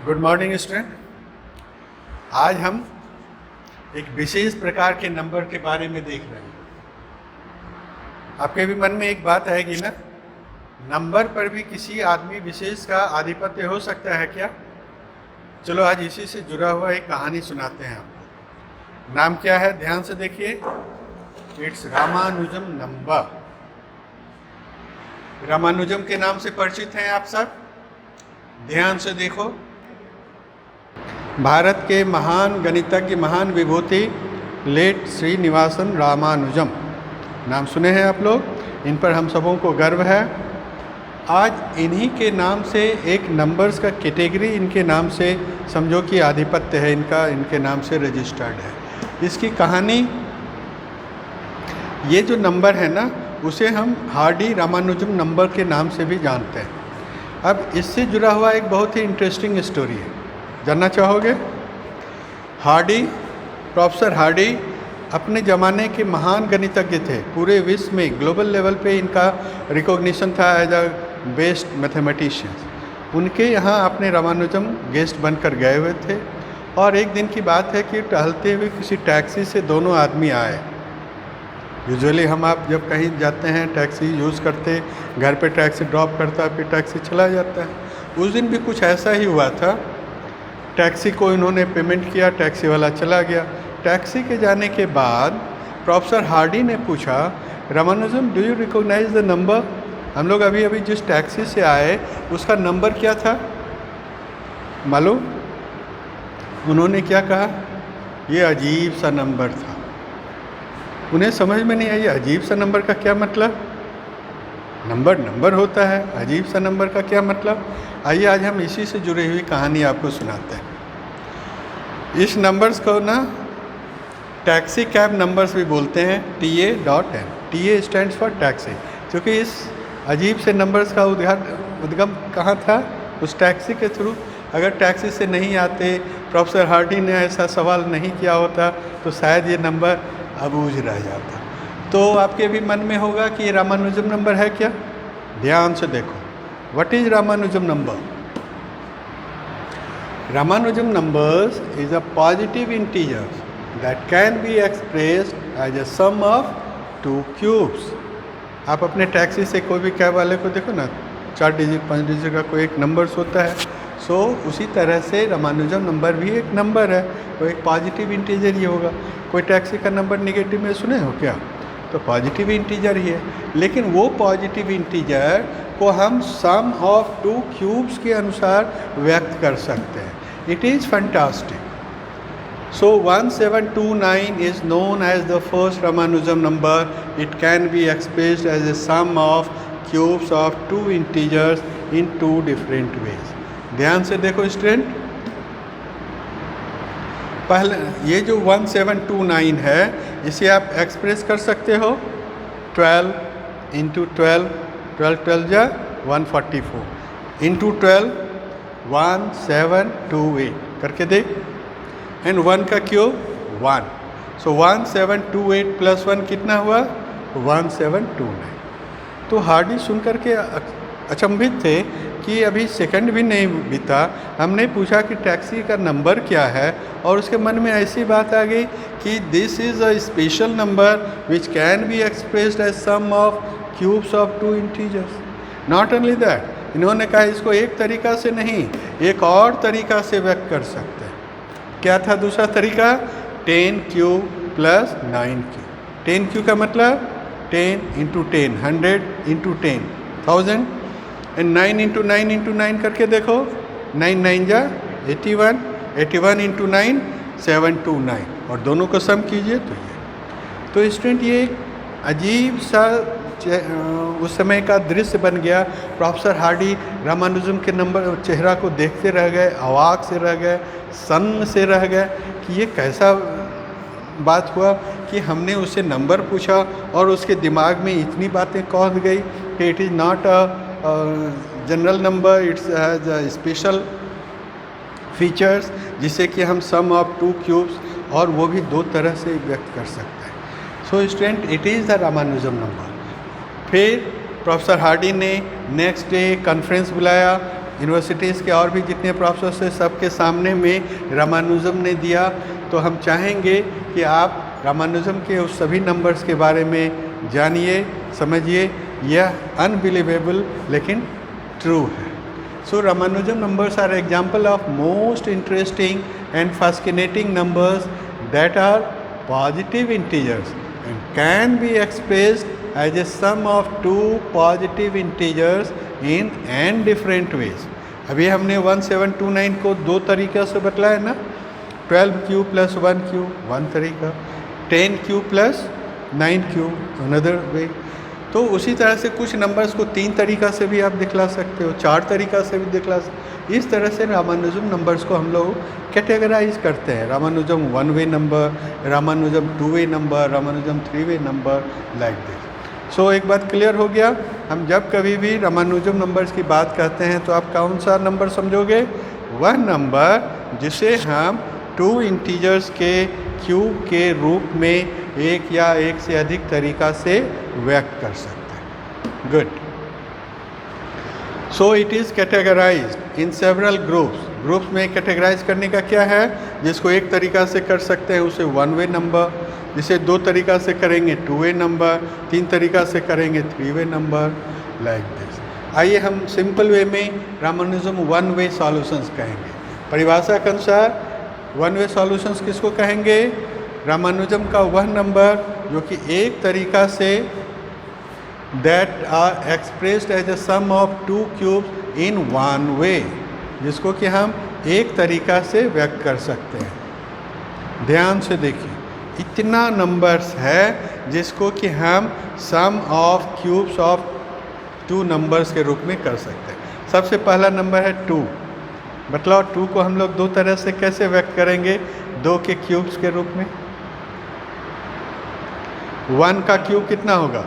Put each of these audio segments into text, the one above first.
Good morning student. आज हम एक विशेष प्रकार के नंबर के बारे में देख रहे हैं। आपके भी मन में एक बात आएगी ना, नंबर पर भी किसी आदमी विशेष का आधिपत्य हो सकता है क्या? चलो आज इसी से जुड़ा हुआ एक कहानी सुनाते हैं आपको। नाम क्या है, ध्यान से देखिए। It's Ramanujan number. रामानुजम के नाम से परिचित हैं आप सब? ध्यान से देखो। भारत के महान गणितज्ञ, महान विभूति लेट श्रीनिवासन रामानुजम, नाम सुने हैं आप लोग। इन पर हम सबों को गर्व है। आज इन्हीं के नाम से एक नंबर्स का कैटेगरी इनके नाम से समझो कि आधिपत्य है इनका, इनके नाम से रजिस्टर्ड है। इसकी कहानी, ये जो नंबर है ना, उसे हम हार्डी रामानुजम नंबर के नाम से भी जानते हैं। अब इससे जुड़ा हुआ एक बहुत ही इंटरेस्टिंग स्टोरी है, जानना चाहोगे? हार्डी, प्रोफेसर हार्डी अपने ज़माने के महान गणितज्ञ थे। पूरे विश्व में ग्लोबल लेवल पे इनका रिकॉग्निशन था एज अ बेस्ट मैथमेटिशियंस। उनके यहाँ अपने रामानुजम गेस्ट बनकर गए हुए थे और एक दिन की बात है कि टहलते हुए किसी टैक्सी से दोनों आदमी आए। यूजुअली आप जब कहीं जाते हैं टैक्सी यूज़ करते, घर पे टैक्सी ड्रॉप करता है, फिर टैक्सी चला जाता है। उस दिन भी कुछ ऐसा ही हुआ था। टैक्सी को इन्होंने पेमेंट किया, टैक्सी वाला चला गया। टैक्सी के जाने के बाद प्रोफेसर हार्डी ने पूछा, Ramanujan do you recognize the number? हम लोग अभी अभी जिस टैक्सी से आए उसका नंबर क्या था मालूम? उन्होंने क्या कहा? ये अजीब सा नंबर था। उन्हें समझ में नहीं आई अजीब सा नंबर का क्या मतलब। नंबर नंबर होता है, अजीब सा नंबर का क्या मतलब? आइए आज हम इसी से जुड़ी हुई कहानी आपको सुनाते हैं। इस नंबर्स को ना टैक्सी कैब नंबर्स भी बोलते हैं, TA.N। TA stands for taxi, क्योंकि इस अजीब से नंबर्स का उद्गम कहाँ था? उस टैक्सी के थ्रू। अगर टैक्सी से नहीं आते, प्रोफेसर हार्डी ने ऐसा सवाल नहीं किया होता तो शायद ये नंबर अबूझ रह जाता। तो आपके भी मन में होगा कि ये रामानुजम नंबर है क्या? ध्यान से देखो। What is Ramanujan number? Ramanujan numbers is a positive integer that can be expressed as a sum of two cubes। आप अपने टैक्सी से कोई भी कैब वाले को देखो ना, 4 डिजिट 5 डिजिट का कोई एक नंबर्स होता है। सो उसी तरह से रामानुजम नंबर भी एक नंबर है, वो एक पॉजिटिव इंटीजर ही होगा। कोई टैक्सी का नंबर निगेटिव में सुने हो क्या? तो पॉजिटिव इंटीजर ही है। लेकिन वो पॉजिटिव इंटीजर को हम सम ऑफ 2 क्यूब्स के अनुसार व्यक्त कर सकते हैं। It is fantastic. So 1729 is known as the first Ramanujan number. It can be expressed as a sum of cubes of 2 integers in 2 different ways. ध्यान से देखो स्टूडेंट। पहले ये जो 1729 है, इसे आप एक्सप्रेस कर सकते हो 12 इंटू 12, 12 12 जा 144 इंटू 12 1728 करके देख। एंड 1 का क्यूब 1। सो 1728 प्लस 1 कितना हुआ? 1729। तो हार्डी सुन करके अचंभित थे कि अभी सेकंड भी नहीं बीता, हमने पूछा कि टैक्सी का नंबर क्या है, और उसके मन में ऐसी बात आ गई कि this is a special number which can be expressed as sum of cubes of 2 integers. Not only that, इन्होंने कहा इसको एक तरीका से नहीं, एक और तरीका से व्यक्त कर सकते हैं। क्या था दूसरा तरीका? 10 क्यूब प्लस 9 क्यूब। 10 क्यूब का मतलब 10 into 10, 100 into 10, 1000। And 9 into 9 into 9 करके देखो, 9 9 जा 81, 81 इंटू 9 729, और दोनों को सम कीजिए तो ये। तो स्टूडेंट ये एक अजीब सा उस समय का दृश्य बन गया। प्रोफेसर हार्डी रामानुजम के नंबर चेहरा को देखते रह गए, अवाक से रह गए, सन्न से रह गए कि ये कैसा बात हुआ कि हमने उससे नंबर पूछा और उसके दिमाग में इतनी बातें कौध गई कि it is not a general number, it's has a special features जिससे कि हम सम ऑफ 2 क्यूब्स और वो भी 2 तरह से व्यक्त कर सकते हैं। So student, it is the Ramanujan number. फिर प्रोफेसर हार्डी ने नेक्स्ट डे कॉन्फ्रेंस बुलाया यूनिवर्सिटीज़ के और भी जितने प्रोफेसर हैं सबके सामने में रामानुजम ने दिया। तो हम चाहेंगे कि आप रामानुजम के उस सभी नंबर्स के बारे में जानिए, समझिए। यह अनबिलीवेबल लेकिन ट्रू है। So Ramanujan numbers are example of most interesting and fascinating numbers that are positive integers and can be expressed as a sum of two positive integers in n different ways. अभी हमने 1729 को दो तरीक़े से बतलाया ना, 12q plus 1q one तरीका, 10q plus 9q another way। तो उसी तरह से कुछ नंबर्स को तीन तरीक़ा से भी आप दिखला सकते हो, चार तरीक़ा से भी दिखला सकते। इस तरह से रामानुजम नंबर्स को हम लोग कैटेगराइज करते हैं। Ramanujan one way number, Ramanujan two way number, Ramanujan three way number, like this. So एक बात क्लियर हो गया। हम जब कभी भी रामानुजम नंबर्स की बात करते हैं तो आप कौन सा नंबर समझोगे? वह नंबर जिसे हम टू इंटीजर्स के क्यूब के रूप में एक या एक से अधिक तरीका से व्यक्त कर सकते हैं। Good. So it is categorised in several groups में कैटेगराइज करने का क्या है? जिसको एक तरीका से कर सकते हैं उसे वन वे नंबर, जिसे दो तरीका से करेंगे टू वे नंबर, तीन तरीका से करेंगे three way number, like this. आइए हम सिंपल वे में रामानुजम वन वे सॉल्यूशंस कहेंगे। परिभाषा के अनुसार वन वे सॉल्यूशंस किसको कहेंगे? रामानुजम का वह नंबर जो कि एक तरीका से that are expressed as a sum of two cubes in one way, जिसको कि हम एक तरीका से व्यक्त कर सकते हैं। ध्यान से देखिए, इतना नंबर्स है जिसको कि हम sum of cubes of two numbers के रूप में कर सकते हैं। सबसे पहला नंबर है टू। बतलाओ टू को हम लोग दो तरह से कैसे व्यक्त करेंगे? दो के क्यूब्स के रूप में। वन का क्यूब कितना होगा?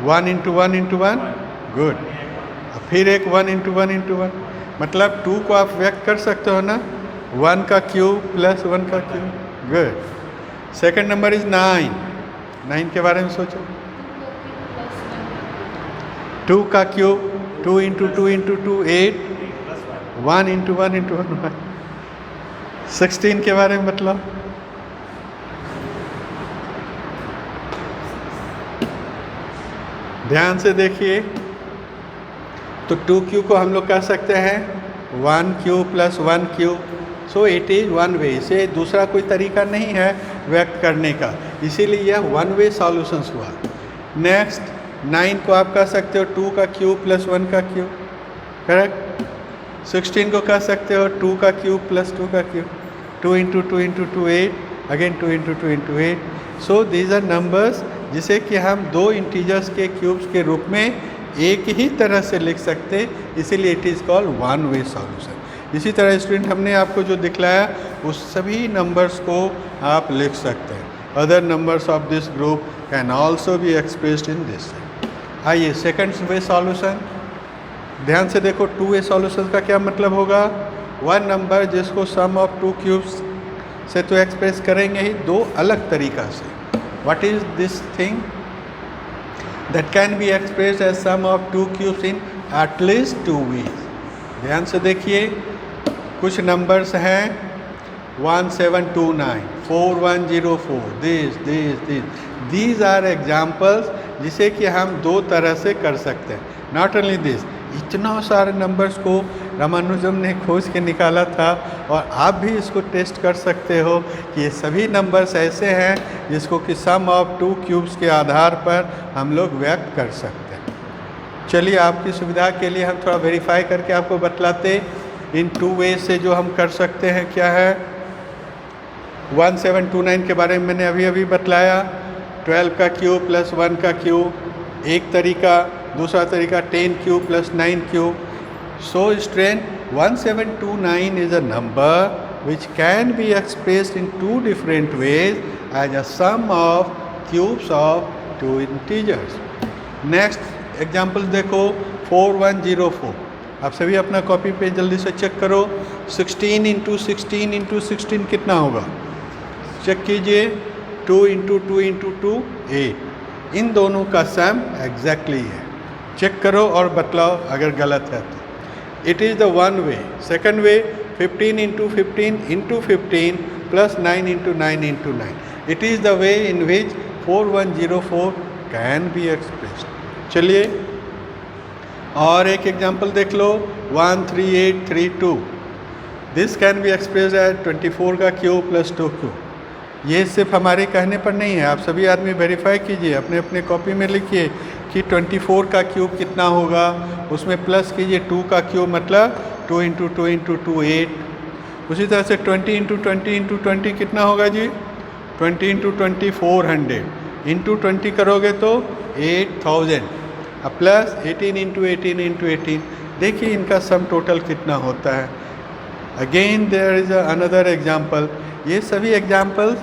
One into one into one. Good. फिर एक one into one into one, मतलब टू को आप व्यक्त कर सकते हो ना, वन का क्यूब प्लस वन का cube. Good. Second number is nine. Nine के बारे में सोचो। टू का cube, two into two into two eight, one into one into one. 16 के बारे में मतलब ध्यान से देखिए। तो टू क्यू को हम लोग कह सकते हैं one Q plus one Q. So it is one वे। इसे दूसरा कोई तरीका नहीं है व्यक्त करने का, इसीलिए यह वन वे सॉल्यूशंस हुआ। नेक्स्ट, नाइन को आप कह सकते हो टू का क्यूब प्लस वन का क्यूब, करेक्ट। 16 को कह सकते हो टू का क्यूब प्लस टू का cube, two into two into two eight, again two into two into eight. So these are numbers जिसे कि हम दो इंटीजर्स के क्यूब्स के रूप में एक ही तरह से लिख सकते, इसीलिए it is called one way solution. इसी तरह स्टूडेंट हमने आपको जो दिखलाया उस सभी नंबर्स को आप लिख सकते हैं। Other numbers of this group can also be expressed in this. आइए सेकंड वे सॉल्यूशन, ध्यान से देखो। टू वे सॉल्यूशन का क्या मतलब होगा? वन नंबर जिसको सम ऑफ टू क्यूब्स से तो एक्सप्रेस करेंगे ही, दो अलग तरीका से। What is this thing? That can be expressed as sum of two cubes in at least two ways. ध्यान से देखिए, कुछ नंबर्स हैं 1729, 4104, these are examples जिसे कि हम दो तरह से कर सकते हैं। नॉट ओनली दिस, इतना सारे नंबर्स को रामानुजम ने खोज के निकाला था, और आप भी इसको टेस्ट कर सकते हो कि ये सभी नंबर्स ऐसे हैं जिसको कि सम ऑफ टू क्यूब्स के आधार पर हम लोग व्यक्त कर सकते हैं। चलिए आपकी सुविधा के लिए हम थोड़ा वेरीफाई करके आपको बतलाते इन टू वे से जो हम कर सकते हैं क्या है। 1729 के बारे में मैंने अभी अभी बतलाया। 12 का क्यूब प्लस 1 का क्यूब एक तरीका, दूसरा तरीका 10 cube plus 9 cube. So student 1729 is a number which can be expressed in two different ways as a sum of cubes of two integers. Next example देखो 4104। आप सभी अपना कॉपी पे जल्दी से चेक करो। 16 इंटू 16 इंटू 16 कितना होगा? चेक कीजिए। 2 इंटू 2 इंटू 2 8। इन दोनों का सम एग्जैक्टली है। चेक करो और बतलाओ अगर गलत है तो। It is the one way. Second way, 15 into 15 into 15 plus 9 into 9 into 9. It is the way in which 4104 can be expressed. चलिए और एक एग्जाम्पल देख लो, 13832. This can be express as 24 का क्यूब प्लस 2 क्यूब. ये सिर्फ हमारे कहने पर नहीं है, आप सभी आदमी वेरीफाई कीजिए, अपने अपने कॉपी में लिखिए कि 24 का क्यूब कितना होगा, उसमें प्लस कीजिए 2 का क्यूब मतलब 2 इंटू 2 इंटू 2 8. उसी तरह से 20 इंटू 20 इंटू 20 कितना होगा जी, 20 इंटू 20 400 इंटू 20 करोगे तो 8000. अब प्लस 18 इंटू 18 इंटू 18. देखिए इनका सम टोटल कितना होता है. Again there is another example. ये सभी एग्जाम्पल्स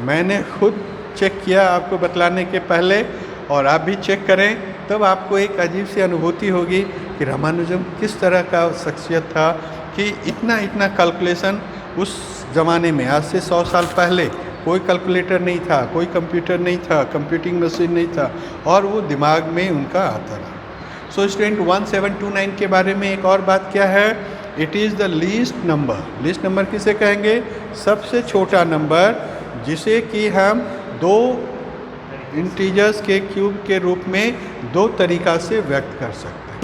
मैंने खुद चेक किया आपको बतलाने के पहले, और आप भी चेक करें तब आपको एक अजीब सी अनुभूति होगी कि रामानुजम किस तरह का शख्सियत था कि इतना इतना कैलकुलेशन उस ज़माने में, आज से 100 साल पहले कोई कैलकुलेटर नहीं था, कोई कंप्यूटर नहीं था, कंप्यूटिंग मशीन नहीं था, और वो दिमाग में उनका आता रहा. सो स्टूडेंट 1729 के बारे में एक और बात क्या है, it is the least number. Least number किसे कहेंगे, सबसे छोटा नंबर जिसे कि हम दो इंटीजर्स के क्यूब के रूप में दो तरीक़ा से व्यक्त कर सकते हैं.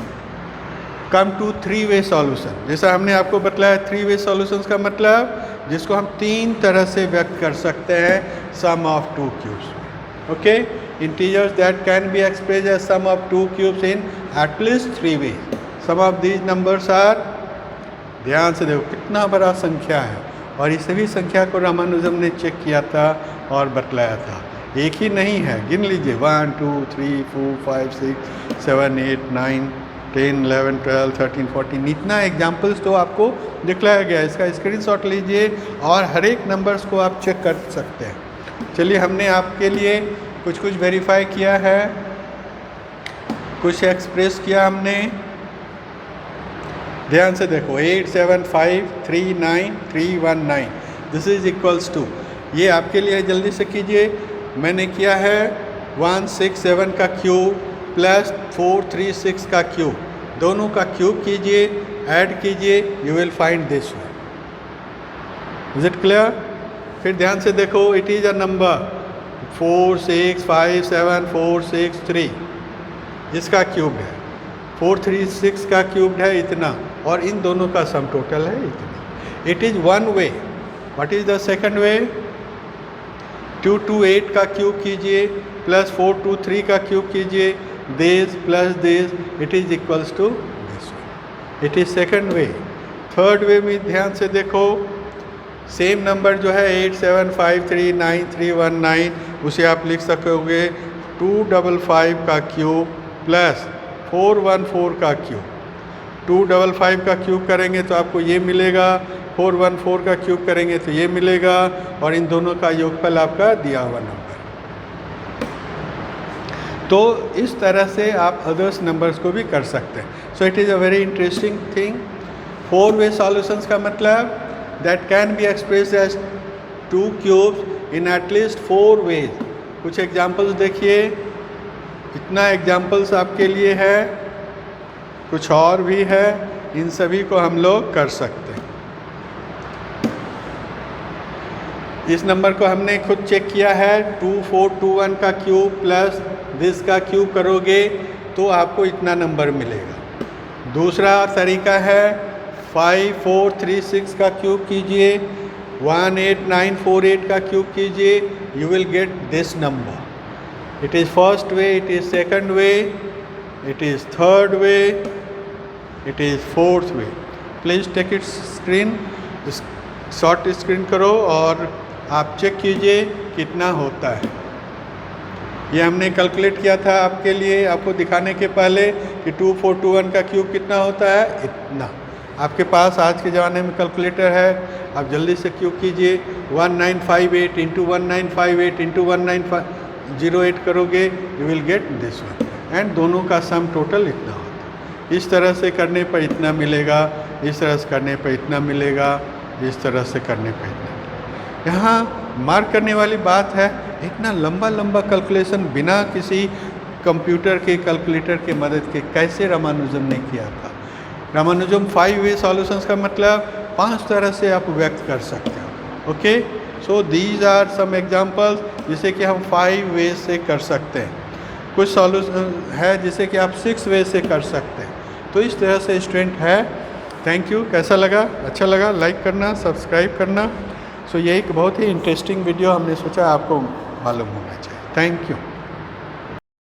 Come to 3 way solution. जैसा हमने आपको बतलाया 3 वे सॉल्यूशंस का मतलब जिसको हम 3 तरह से व्यक्त कर सकते हैं, sum of 2 cubes. Okay, integers that can be express as sum of 2 cubes in at least 3 way. Sum of these numbers are, ध्यान से देखो कितना बड़ा संख्या है, और ये सभी संख्या को रामानुजम ने चेक किया था और बतलाया था. एक ही नहीं है, गिन लीजिए 1 2 3 4 5 6 7 8 9 10 11 12 13 14. इतना एग्जाम्पल्स तो आपको दिखलाया गया है. इसका स्क्रीनशॉट लीजिए और हर एक नंबर्स को आप चेक कर सकते हैं. चलिए हमने आपके लिए कुछ कुछ वेरीफाई किया है, कुछ एक्सप्रेस किया हमने. ध्यान से देखो 87539319. दिस इज इक्वल्स टू, ये आपके लिए जल्दी से कीजिए. मैंने किया है 167 का क्यूब प्लस 436 का क्यूब, दोनों का क्यूब कीजिए, ऐड कीजिए, you will find this one. Is it clear? फिर ध्यान से देखो, इट इज़ अ नंबर 4657463, इसका क्यूब है 436 का क्यूब है इतना, और इन दोनों का सम टोटल है इतना. It is one way. What is the second way? 228 का क्यूब कीजिए प्लस 423 का क्यूब कीजिए, this plus this, it is equals to this one. It is second way. Third way में ध्यान से देखो, सेम नंबर जो है 87539319, उसे आप लिख सकोगे 255 का क्यूब प्लस 414 का क्यूब. 255 का क्यूब करेंगे तो आपको ये मिलेगा, 414 का क्यूब करेंगे तो ये मिलेगा, और इन दोनों का योगफल आपका दिया हुआ नंबर. तो इस तरह से आप अदर्स नंबर्स को भी कर सकते हैं. So it is a very interesting thing. 4 way solutions का मतलब that can be express as 2 cubes in at least 4 ways. कुछ एग्जाम्पल्स देखिए, इतना एग्जाम्पल्स आपके लिए है, कुछ और भी है, इन सभी को हम लोग कर सकते हैं. इस नंबर को हमने खुद चेक किया है, 2421 का क्यूब प्लस दिस का क्यूब करोगे तो आपको इतना नंबर मिलेगा. दूसरा तरीका है 5436 का क्यूब कीजिए, 18948 का क्यूब कीजिए, you will get this number. It is first way, it is second way, it is third way, it is fourth way. Please take it screen, short screen करो और आप चेक कीजिए कितना होता है. ये हमने कैलकुलेट किया था आपके लिए, आपको दिखाने के पहले कि 2421 का क्यूब कितना होता है, इतना. आपके पास आज के ज़माने में कैलकुलेटर है, आप जल्दी से क्यूब कीजिए. 1958 इंटू 1958 इंटू 1908 करोगे, you will get this one, and दोनों का सम टोटल इतना होता है. इस तरह से करने पर इतना मिलेगा, इस तरह से करने पर इतना मिलेगा, इस तरह से करने पर इतना. यहाँ मार्क करने वाली बात है, इतना लंबा लंबा कैलकुलेशन बिना किसी कंप्यूटर के कैलकुलेटर के मदद के कैसे रामानुजम ने किया था. रामानुजम 5 वे सॉल्यूशंस का मतलब 5 तरह से आप व्यक्त कर सकते हो। Okay, so these are some examples जिसे कि हम 5 वे से कर सकते हैं। कुछ सॉल्यूशन है जिसे कि आप 6 वे से कर सकते हैं। तो इस तरह से स्टूडेंट है। Thank you. कैसा लगा? अच्छा लगा? लाइक करना, सब्सक्राइब करना। सो ये एक बहुत ही इंटरेस्टिंग वीडियो हमने सोचा आपको मालूम होना चाहिए। Thank you.